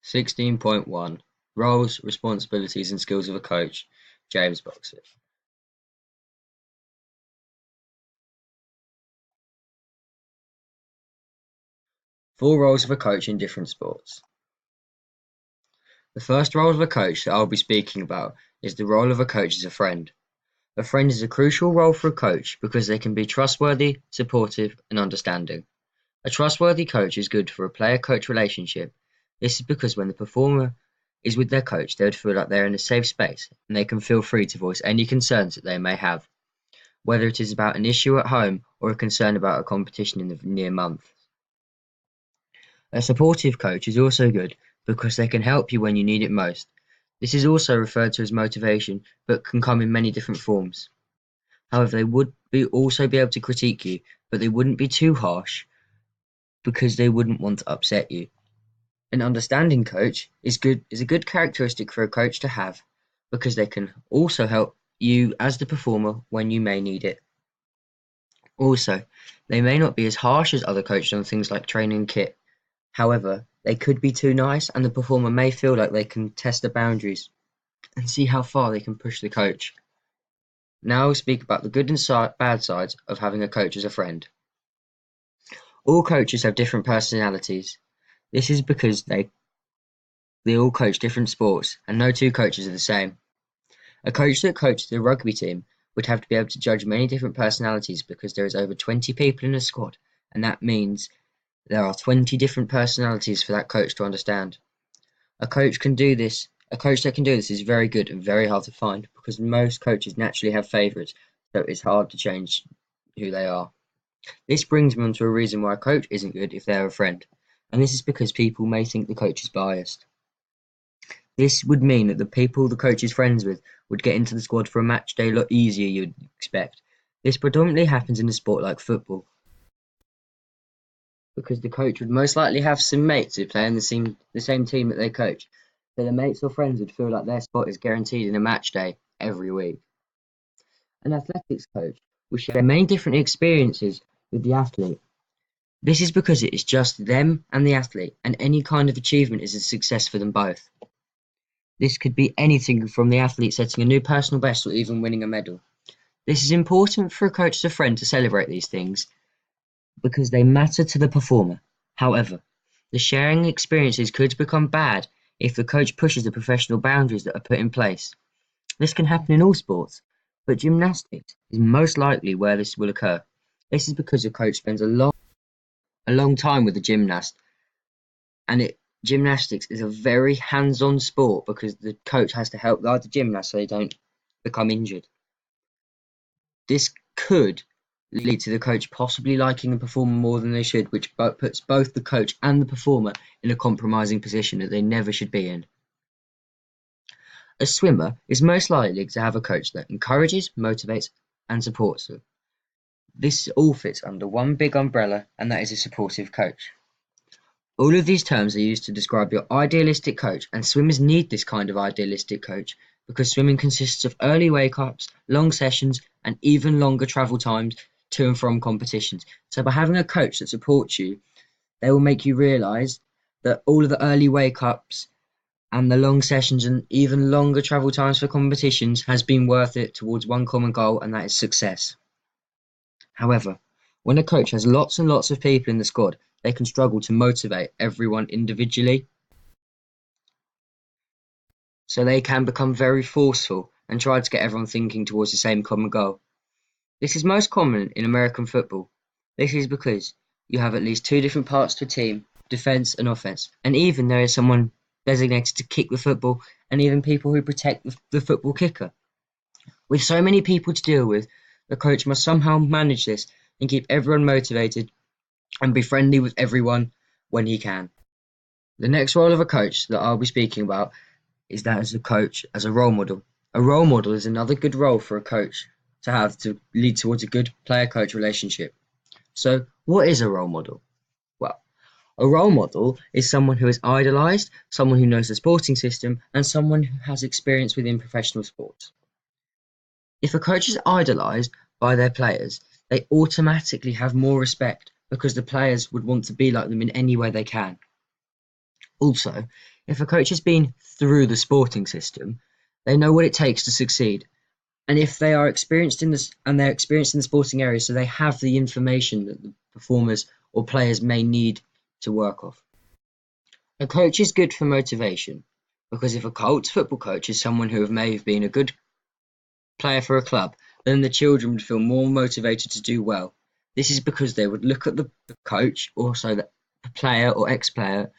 16.1 Roles, Responsibilities and Skills of a Coach, James Boxford. Four roles of a coach in different sports. The first role of a coach that I'll be speaking about is the role of a coach as a friend. A friend is a crucial role for a coach because they can be trustworthy, supportive, and understanding. A trustworthy coach is good for a player-coach relationship. This is because when the performer is with their coach, they would feel like they're in a safe space and they can feel free to voice any concerns that they may have, whether it is about an issue at home or a concern about a competition in the near month. A supportive coach is also good because they can help you when you need it most. This is also referred to as motivation, but can come in many different forms. However, they would also be able to critique you, but they wouldn't be too harsh because they wouldn't want to upset you. An understanding coach is a good characteristic for a coach to have because they can also help you as the performer when you may need it. Also, they may not be as harsh as other coaches on things like training kit. However, they could be too nice and the performer may feel like they can test the boundaries and see how far they can push the coach. Now we'll speak about the good and bad sides of having a coach as a friend. All coaches have different personalities. This is because they all coach different sports and no two coaches are the same. A coach that coaches a rugby team would have to be able to judge many different personalities because there is over 20 people in a squad, and that means there are 20 different personalities for that coach to understand. A coach that can do this is very good and very hard to find because most coaches naturally have favourites, so it's hard to change who they are. This brings me on to a reason why a coach isn't good if they're a friend, and this is because people may think the coach is biased. This would mean that the people the coach is friends with would get into the squad for a match day a lot easier you'd expect. This predominantly happens in a sport like football, because the coach would most likely have some mates who play in the same team that they coach, so the mates or friends would feel like their spot is guaranteed in a match day every week. An athletics coach will share many different experiences with the athlete. This is because it is just them and the athlete, and any kind of achievement is a success for them both. This could be anything from the athlete setting a new personal best or even winning a medal. This is important for a coach as a friend to celebrate these things because they matter to the performer. However, the sharing experiences could become bad if the coach pushes the professional boundaries that are put in place. This can happen in all sports, but gymnastics is most likely where this will occur. This is because the coach spends a long time with the gymnast, and gymnastics is a very hands-on sport because the coach has to help guide the gymnast so they don't become injured. This could lead to the coach possibly liking the performer more than they should, which puts both the coach and the performer in a compromising position that they never should be in. A swimmer is most likely to have a coach that encourages, motivates, and supports them. This all fits under one big umbrella, and that is a supportive coach. All of these terms are used to describe your idealistic coach, and swimmers need this kind of idealistic coach because swimming consists of early wake-ups, long sessions, and even longer travel times to and from competitions. So by having a coach that supports you, they will make you realise that all of the early wake-ups and the long sessions and even longer travel times for competitions has been worth it towards one common goal, and that is success. However, when a coach has lots and lots of people in the squad, they can struggle to motivate everyone individually, so they can become very forceful and try to get everyone thinking towards the same common goal. This is most common in American football. This is because you have at least two different parts to a team, defence and offence, and even there is someone designated to kick the football and even people who protect the football kicker. With so many people to deal with, the coach must somehow manage this and keep everyone motivated and be friendly with everyone when he can. The next role of a coach that I'll be speaking about is that as a coach, as a role model. A role model is another good role for a coach to have to lead towards a good player-coach relationship. So, what is a role model? Well, a role model is someone who is idolised, someone who knows the sporting system, and someone who has experience within professional sports. If a coach is idolised by their players, they automatically have more respect because the players would want to be like them in any way they can. Also, if a coach has been through the sporting system, they know what it takes to succeed. And if they are experienced in this and they're experienced in the sporting area, so they have the information that the performers or players may need to work off. A coach is good for motivation because if a Colts football coach is someone who may have been a good player for a club, then the children would feel more motivated to do well. This is because they would look at the coach, also the player or ex-player,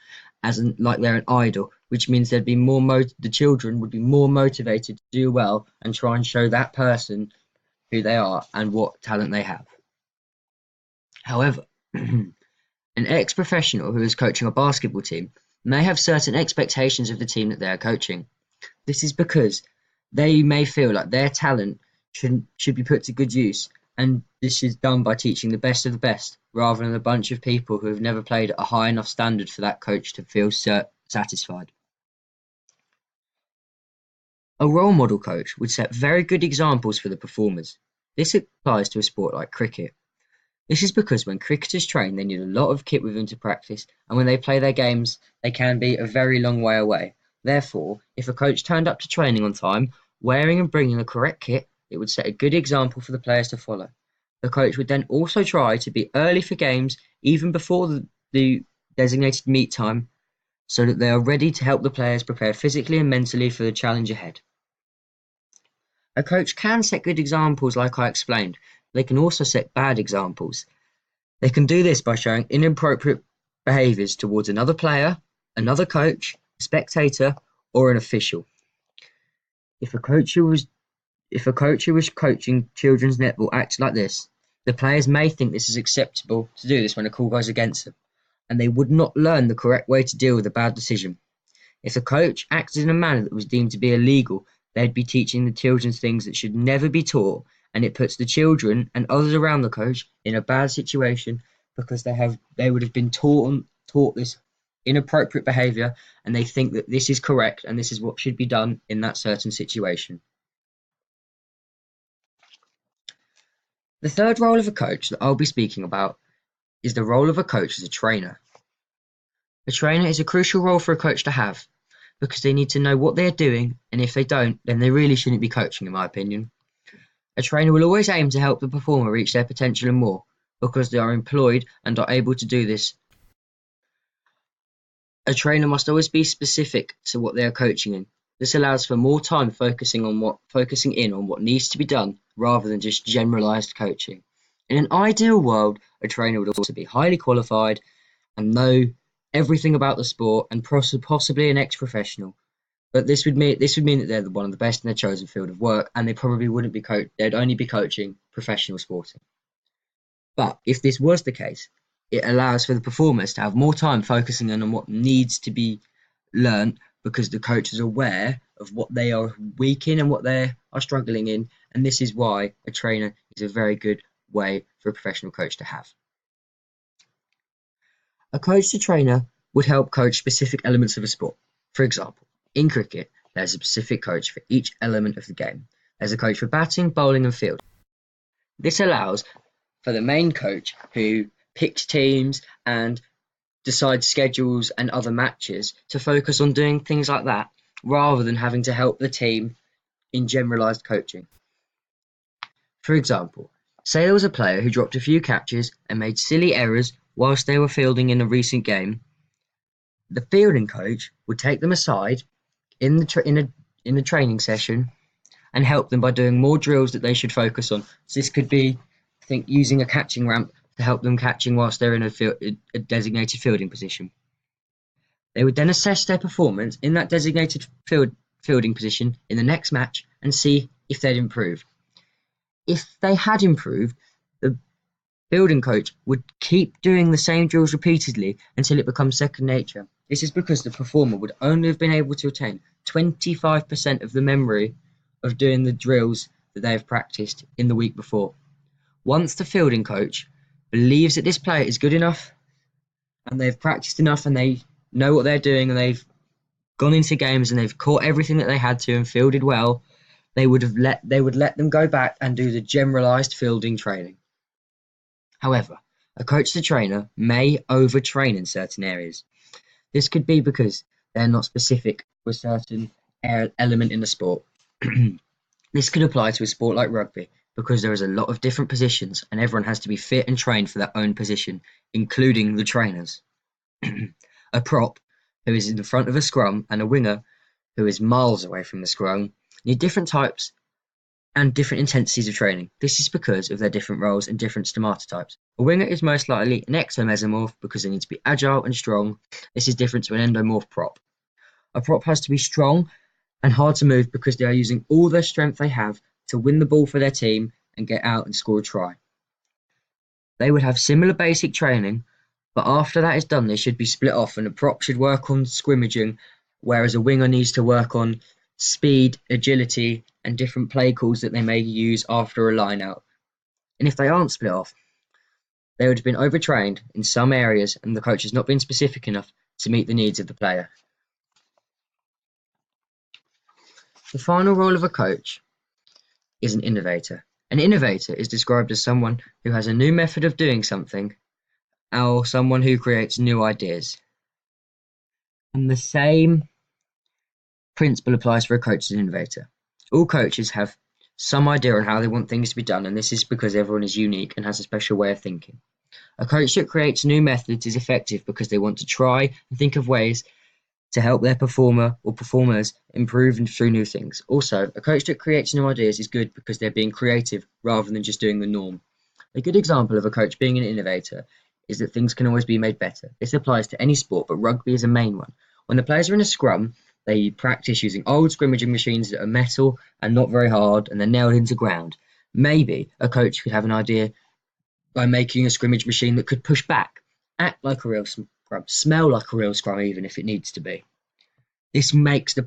like they're an idol, which means the children would be more motivated to do well and try and show that person who they are and what talent they have. However, an ex-professional who is coaching a basketball team may have certain expectations of the team that they are coaching. This is because they may feel like their talent should be put to good use, and this is done by teaching the best of the best, rather than a bunch of people who have never played at a high enough standard for that coach to feel satisfied. A role model coach would set very good examples for the performers. This applies to a sport like cricket. This is because when cricketers train, they need a lot of kit with them to practice, and when they play their games, they can be a very long way away. Therefore, if a coach turned up to training on time, wearing and bringing the correct kit, it would set a good example for the players to follow. The coach would then also try to be early for games, even before the designated meet time, so that they are ready to help the players prepare physically and mentally for the challenge ahead. A coach can set good examples like I explained. They can also set bad examples. They can do this by showing inappropriate behaviours towards another player, another coach, a spectator, or an official. If a coach who was coaching children's netball acts like this, the players may think this is acceptable to do this when a call goes against them, and they would not learn the correct way to deal with a bad decision. If the coach acted in a manner that was deemed to be illegal, they'd be teaching the children things that should never be taught, and it puts the children and others around the coach in a bad situation because they would have been taught this inappropriate behaviour, and they think that this is correct and this is what should be done in that certain situation. The third role of a coach that I'll be speaking about is the role of a coach as a trainer. A trainer is a crucial role for a coach to have because they need to know what they're doing, and if they don't, then they really shouldn't be coaching, in my opinion. A trainer will always aim to help the performer reach their potential and more because they are employed and are able to do this. A trainer must always be specific to what they are coaching in. This allows for more time focusing in on what needs to be done rather than just generalized coaching. In an ideal world, a trainer would also be highly qualified and know everything about the sport and possibly an ex-professional. But this would mean that they're one of the best in their chosen field of work, and they probably wouldn't be they'd only be coaching professional sporting. But if this was the case, it allows for the performers to have more time focusing on what needs to be learnt because the coach is aware of what they are weak in and what they are struggling in, and this is why a trainer is a very good way for a professional coach to have. A coach to trainer would help coach specific elements of a sport. For example, in cricket, there's a specific coach for each element of the game. There's a coach for batting, bowling, and field. This allows for the main coach who picks teams and decides schedules and other matches to focus on doing things like that rather than having to help the team in generalised coaching. For example, say there was a player who dropped a few catches and made silly errors whilst they were fielding in a recent game. The fielding coach would take them aside in the training session and help them by doing more drills that they should focus on. So this could be, I think, using a catching ramp to help them catching whilst they're in a designated fielding position. They would then assess their performance in that designated fielding position in the next match and see if they'd improved. If they had improved, the fielding coach would keep doing the same drills repeatedly until it becomes second nature. This is because the performer would only have been able to retain 25% of the memory of doing the drills that they have practiced in the week before. Once the fielding coach believes that this player is good enough and they've practiced enough and they know what they're doing and they've gone into games and they've caught everything that they had to and fielded well, they would let them go back and do the generalised fielding training. However, a coach to trainer may overtrain in certain areas. This could be because they're not specific to a certain element in the sport. This could apply to a sport like rugby because there is a lot of different positions and everyone has to be fit and trained for their own position, including the trainers. A prop, who is in the front of a scrum, and a winger, who is miles away from the scrum, need different types and different intensities of training. This is because of their different roles and different stomata types. A winger is most likely an ectomesomorph because they need to be agile and strong. This is different to an endomorph prop. A prop has to be strong and hard to move because they are using all their strength they have to win the ball for their team and get out and score a try. They would have similar basic training, but after that is done, they should be split off, and a prop should work on scrimmaging, whereas a winger needs to work on speed, agility, and different play calls that they may use after a line out. And if they aren't split off, they would have been overtrained in some areas, and the coach has not been specific enough to meet the needs of the player. The final role of a coach is an innovator. An innovator is described as someone who has a new method of doing something, or someone who creates new ideas. And the same principle applies for a coach as an innovator. All coaches have some idea on how they want things to be done, and this is because everyone is unique and has a special way of thinking. A coach that creates new methods is effective because they want to try and think of ways to help their performer or performers improve and through new things. Also, a coach that creates new ideas is good because they're being creative rather than just doing the norm. A good example of a coach being an innovator is that things can always be made better. This applies to any sport, but rugby is a main one. When the players are in a scrum, they practice using old scrimmaging machines that are metal and not very hard, and they're nailed into ground. Maybe a coach could have an idea by making a scrimmage machine that could push back, act like a real scrum, smell like a real scrum even if it needs to be. This makes the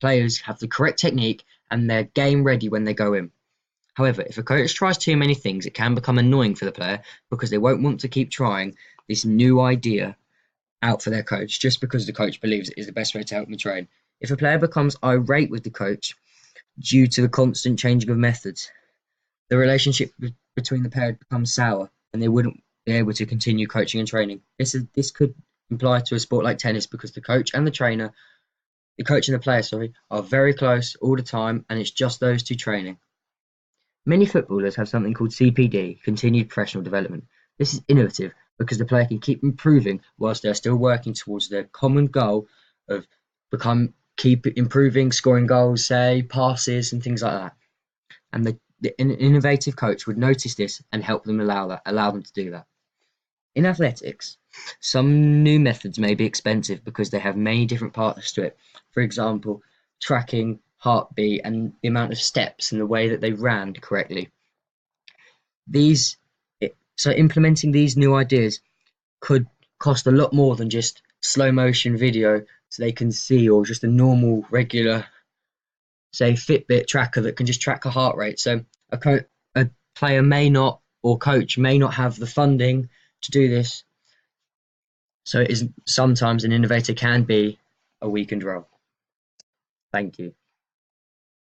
players have the correct technique and they're game ready when they go in. However, if a coach tries too many things, it can become annoying for the player because they won't want to keep trying this new idea out for their coach just because the coach believes it is the best way to help them train. If a player becomes irate with the coach due to the constant changing of methods, the relationship between the pair becomes sour and they wouldn't be able to continue coaching and training. This could apply to a sport like tennis because the coach and the player, are very close all the time and it's just those two training. Many footballers have something called CPD, continued professional development. This is innovative because the player can keep improving whilst they're still working towards their common goal of keep improving, scoring goals, say, passes and things like that. And an innovative coach would notice this and help them allow them to do that. In athletics, some new methods may be expensive because they have many different parts to it. For example, tracking heartbeat and the amount of steps and the way that they ran correctly. So implementing these new ideas could cost a lot more than just slow motion video so they can see, or just a normal regular, say, Fitbit tracker that can just track a heart rate. So a player may not, or coach may not have the funding to do this. So sometimes an innovator can be a weakened role. Thank you.